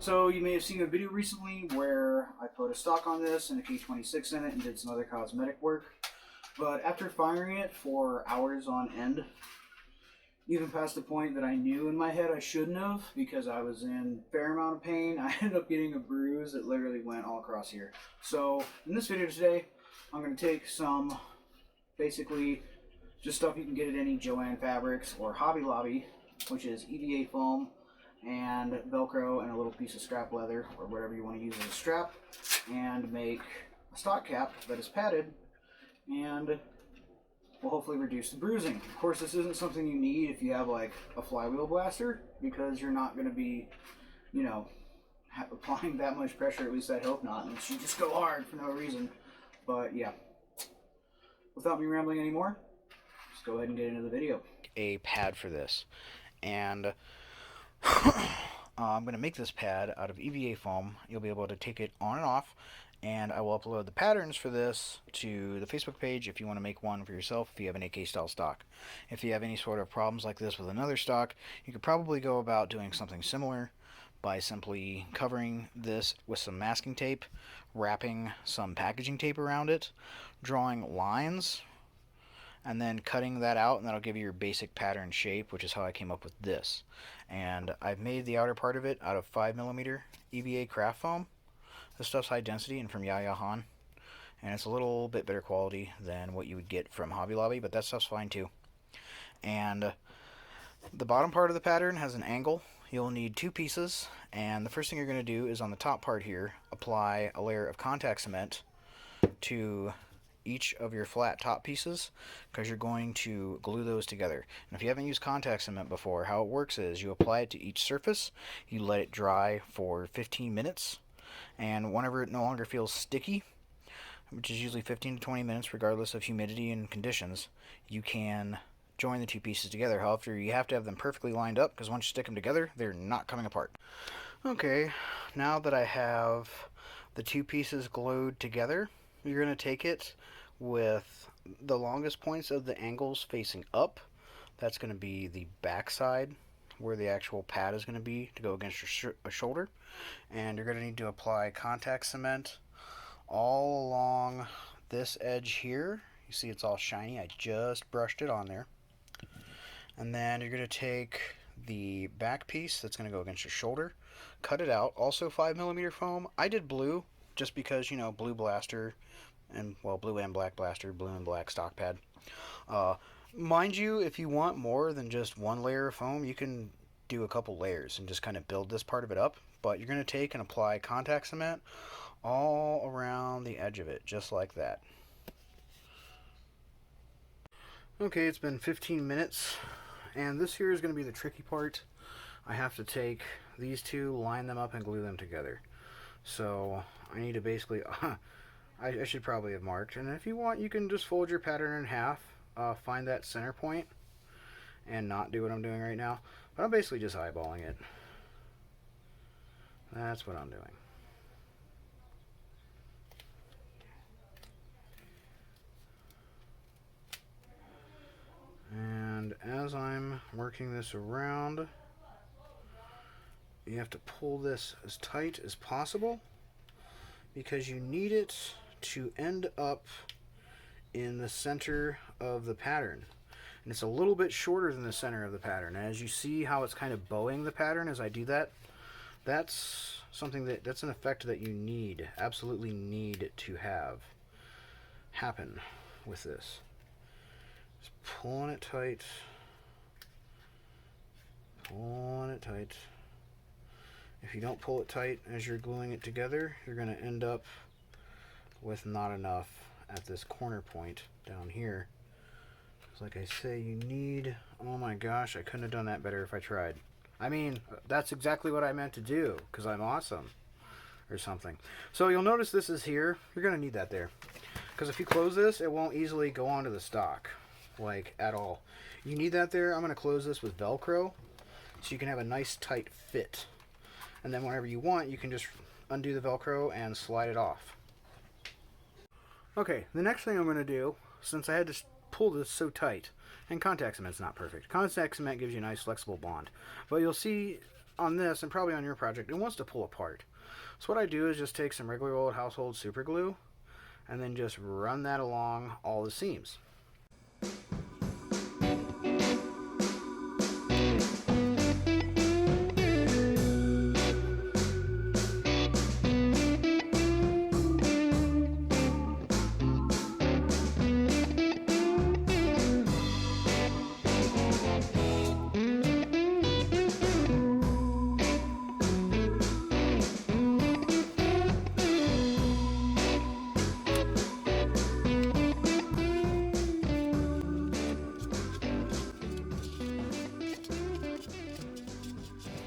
So you may have seen a video recently where I put a stock on this and a K26 in it and did some other cosmetic work. But after firing it for hours on end, even past the point that I knew in my head I shouldn't have because I was in a fair amount of pain, I ended up getting a bruise that literally went all across here. So in this video today, I'm going to take some basically just stuff you can get at any Joann Fabrics or Hobby Lobby, which is EVA foam and Velcro and a little piece of strap leather or whatever you want to use as a strap, and make a stock cap that is padded and will hopefully reduce the bruising. Of course, this isn't something you need if you have like a flywheel blaster, because you're not going to be, you know, applying that much pressure, at least I hope not, and you just go hard for no reason. But yeah, without me rambling anymore, let's go ahead and get into the video. A pad for this, and I'm going to make this pad out of EVA foam. You'll be able to take it on and off, and I will upload the patterns for this to the Facebook page if you want to make one for yourself if you have an AK style stock. If you have any sort of problems like this with another stock, you could probably go about doing something similar by simply covering this with some masking tape, wrapping some packaging tape around it, drawing lines, and then cutting that out, and that'll give you your basic pattern shape, which is how I came up with this. And I've made the outer part of it out of 5mm EVA craft foam. This stuff's high density and from Yaya Han, and it's a little bit better quality than what you would get from Hobby Lobby, but that stuff's fine too. And the bottom part of the pattern has an angle. You'll need two pieces, and the first thing you're going to do is on the top part here, apply a layer of contact cement to each of your flat top pieces, because you're going to glue those together. And if you haven't used contact cement before, how it works is you apply it to each surface, you let it dry for 15 minutes, and whenever it no longer feels sticky, which is usually 15 to 20 minutes regardless of humidity and conditions, you can join the two pieces together. However, you have to have them perfectly lined up, because once you stick them together, they're not coming apart. Okay, now that I have the two pieces glued together, you're going to take it with the longest points of the angles facing up. That's going to be the back side where the actual pad is going to be to go against your shoulder. And you're going to need to apply contact cement all along this edge here. You see it's all shiny. I just brushed it on there. And then you're going to take the back piece that's going to go against your shoulder, cut it out, also 5mm foam. I did blue just because, you know, blue blaster, and well, blue and black blaster, blue and black stock pad. Mind you, if you want more than just one layer of foam, you can do a couple layers and just kind of build this part of it up. But you're going to take and apply contact cement all around the edge of it, just like that. Okay, it's been 15 minutes, and this here is going to be the tricky part. I have to take these two, line them up, and glue them together. So I need to basically, I should probably have marked, and if you want, you can just fold your pattern in half, find that center point, and not do what I'm doing right now. But I'm basically just eyeballing it. That's what I'm doing. And as I'm working this around, you have to pull this as tight as possible, because you need it to end up in the center of the pattern. And it's a little bit shorter than the center of the pattern. And as you see how it's kind of bowing the pattern as I do that, that's something that's an effect that you need, absolutely need to have happen with this. Just pulling it tight, pulling it tight. If you don't pull it tight as you're gluing it together, you're going to end up with not enough at this corner point down here. Like I say, you need, oh my gosh, I couldn't have done that better if I tried. I mean, that's exactly what I meant to do, because I'm awesome, or something. So you'll notice this is here. You're going to need that there, because if you close this, it won't easily go onto the stock, like, at all. You need that there. I'm going to close this with Velcro, so you can have a nice tight fit. And then whenever you want, you can just undo the Velcro and slide it off. Okay, the next thing I'm going to do, since I had to pull this so tight, and contact cement's not perfect. Contact cement gives you a nice flexible bond. But you'll see on this, and probably on your project, it wants to pull apart. So what I do is just take some regular old household super glue and then just run that along all the seams.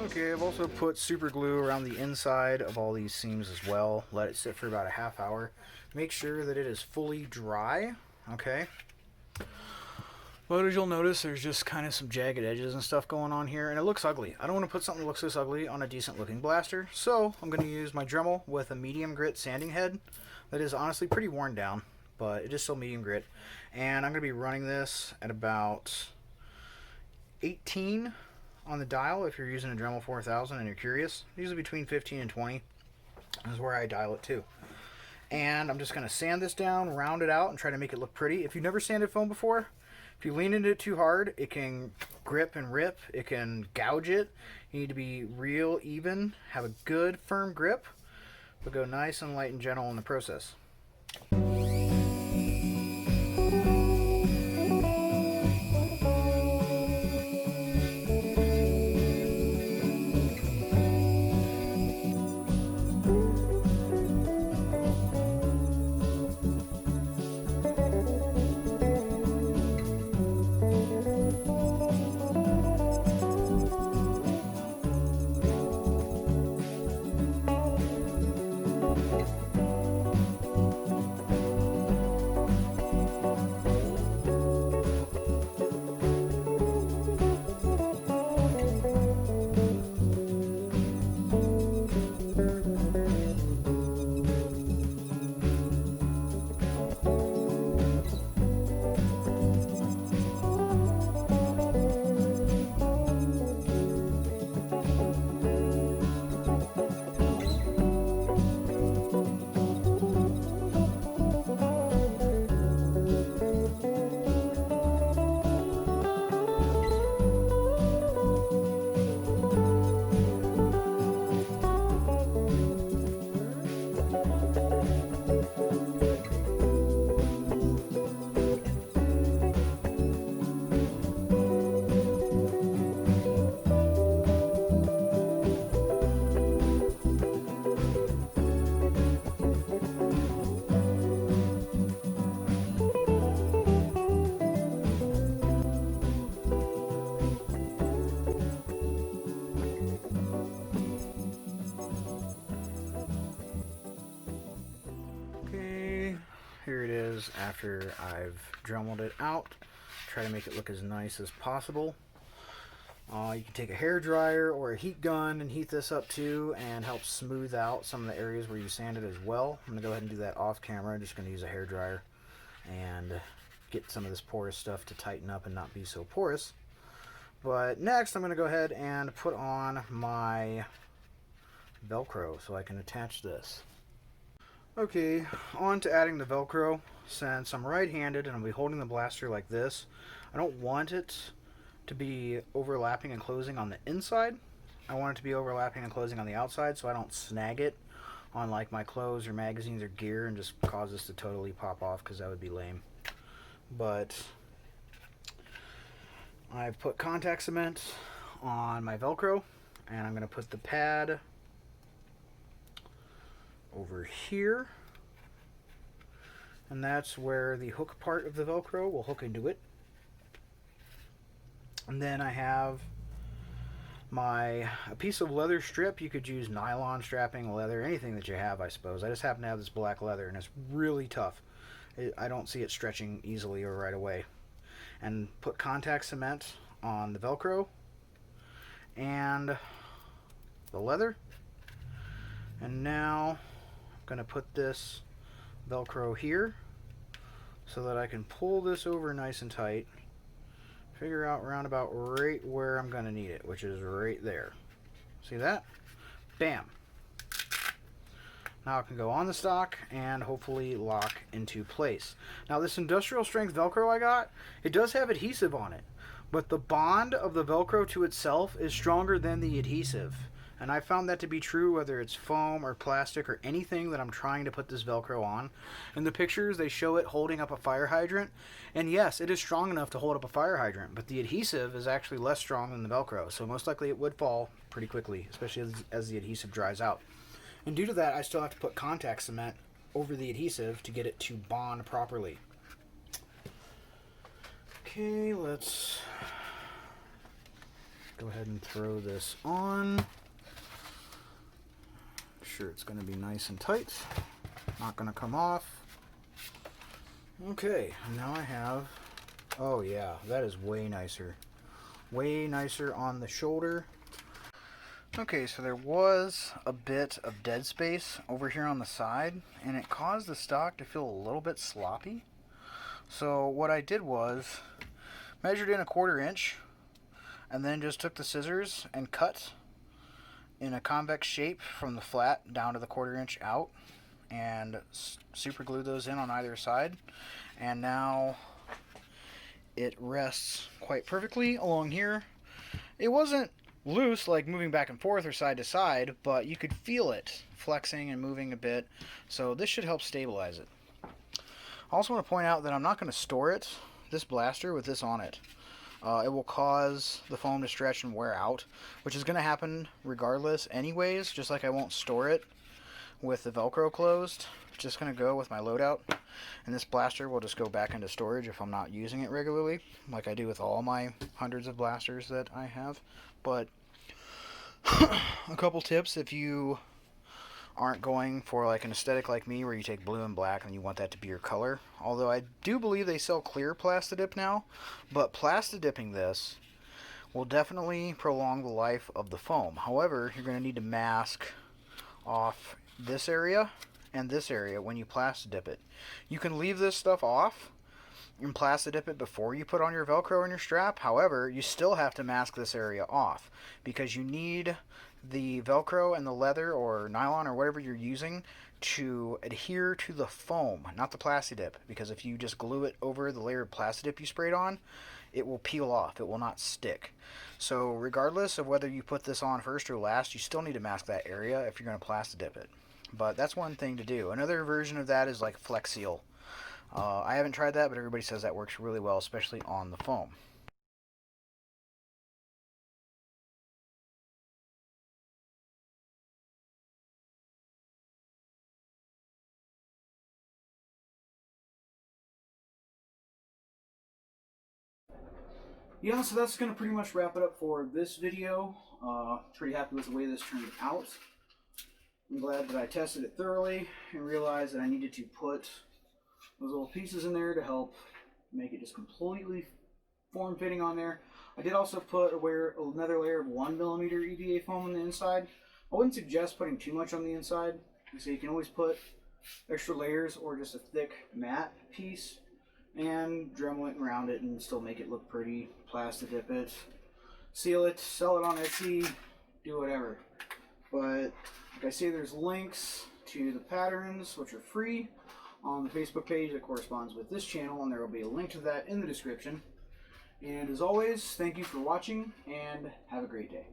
Okay, I've also put super glue around the inside of all these seams as well. Let it sit for about a half hour. Make sure that it is fully dry, okay? But as you'll notice, there's just kind of some jagged edges and stuff going on here, and it looks ugly. I don't want to put something that looks this ugly on a decent looking blaster, so I'm going to use my Dremel with a medium grit sanding head that is honestly pretty worn down, but it is still medium grit. And I'm going to be running this at about 18 on the dial if you're using a Dremel 4000 and you're curious. Usually between 15 and 20 is where I dial it to. And I'm just going to sand this down, round it out, and try to make it look pretty. If you've never sanded foam before, if you lean into it too hard, it can grip and rip. It can gouge it. You need to be real even, have a good firm grip, but go nice and light and gentle in the process. Here it is after I've Dremeled it out. Try to make it look as nice as possible. You can take a hair dryer or a heat gun and heat this up too and help smooth out some of the areas where you sanded as well. I'm going to go ahead and do that off camera. I'm just going to use a hair dryer and get some of this porous stuff to tighten up and not be so porous. But next I'm going to go ahead and put on my Velcro so I can attach this. Okay, on to adding the Velcro. Since I'm right-handed and I'll be holding the blaster like this, I don't want it to be overlapping and closing on the inside. I want it to be overlapping and closing on the outside so I don't snag it on like my clothes or magazines or gear and just cause this to totally pop off, because that would be lame. But I've put contact cement on my Velcro, and I'm going to put the pad over here, and that's where the hook part of the Velcro will hook into it. And then I have a piece of leather strip. You could use nylon strapping, leather, anything that you have, I suppose. I just happen to have this black leather, and it's really tough. I don't see it stretching easily or right away. And put contact cement on the Velcro and the leather. And now I'm going to put this Velcro here so that I can pull this over nice and tight. Figure out round about right where I'm going to need it, which is right there. See that? Bam. Now it can go on the stock and hopefully lock into place. Now this industrial strength Velcro I got, it does have adhesive on it, but the bond of the Velcro to itself is stronger than the adhesive. And I found that to be true whether it's foam or plastic or anything that I'm trying to put this Velcro on. In the pictures they show it holding up a fire hydrant, and yes, it is strong enough to hold up a fire hydrant, but the adhesive is actually less strong than the Velcro, so most likely it would fall pretty quickly, especially as the adhesive dries out. And due to that, I still have to put contact cement over the adhesive to get it to bond properly. Okay, let's go ahead and throw this on. Sure, it's going to be nice and tight, not going to come off. Okay, now I have, oh yeah, that is way nicer on the shoulder. Okay, so there was a bit of dead space over here on the side, and it caused the stock to feel a little bit sloppy. So what I did was measured in 1/4 inch and then just took the scissors and cut in a convex shape from the flat down to the 1/4 inch out, and super glued those in on either side. And now it rests quite perfectly along here. It wasn't loose, like moving back and forth or side to side, but you could feel it flexing and moving a bit, so this should help stabilize it. I also want to point out that I'm not going to store it, this blaster, with this on it. It will cause the foam to stretch and wear out, which is going to happen regardless anyways, just like I won't store it with the Velcro closed. It's just going to go with my loadout, and this blaster will just go back into storage if I'm not using it regularly, like I do with all my hundreds of blasters that I have. But a couple tips if you aren't going for like an aesthetic like me where you take blue and black and you want that to be your color. Although I do believe they sell clear Plastidip now, but Plastidipping this will definitely prolong the life of the foam. However, you're going to need to mask off this area and this area when you Plastidip it. You can leave this stuff off and Plastidip it before you put on your Velcro and your strap. However, you still have to mask this area off because you need the Velcro and the leather or nylon or whatever you're using to adhere to the foam, not the Plastidip, because if you just glue it over the layer of Plastidip you sprayed on, it will peel off. It will not stick. So regardless of whether you put this on first or last, you still need to mask that area if you're going to Plastidip it. But that's one thing to do. Another version of that is like Flex Seal. I haven't tried that, but everybody says that works really well, especially on the foam. Yeah, so that's going to pretty much wrap it up for this video. Pretty happy with the way this turned out. I'm glad that I tested it thoroughly and realized that I needed to put those little pieces in there to help make it just completely form-fitting on there. I did also put another layer of 1mm EVA foam on the inside. I wouldn't suggest putting too much on the inside. So you can always put extra layers or just a thick matte piece and Dremel it around it and still make it look pretty. Plastidip it, seal it, sell it on Etsy, do whatever. But like I say, there's links to the patterns, which are free, on the Facebook page that corresponds with this channel, and there will be a link to that in the description. And as always, thank you for watching, and have a great day.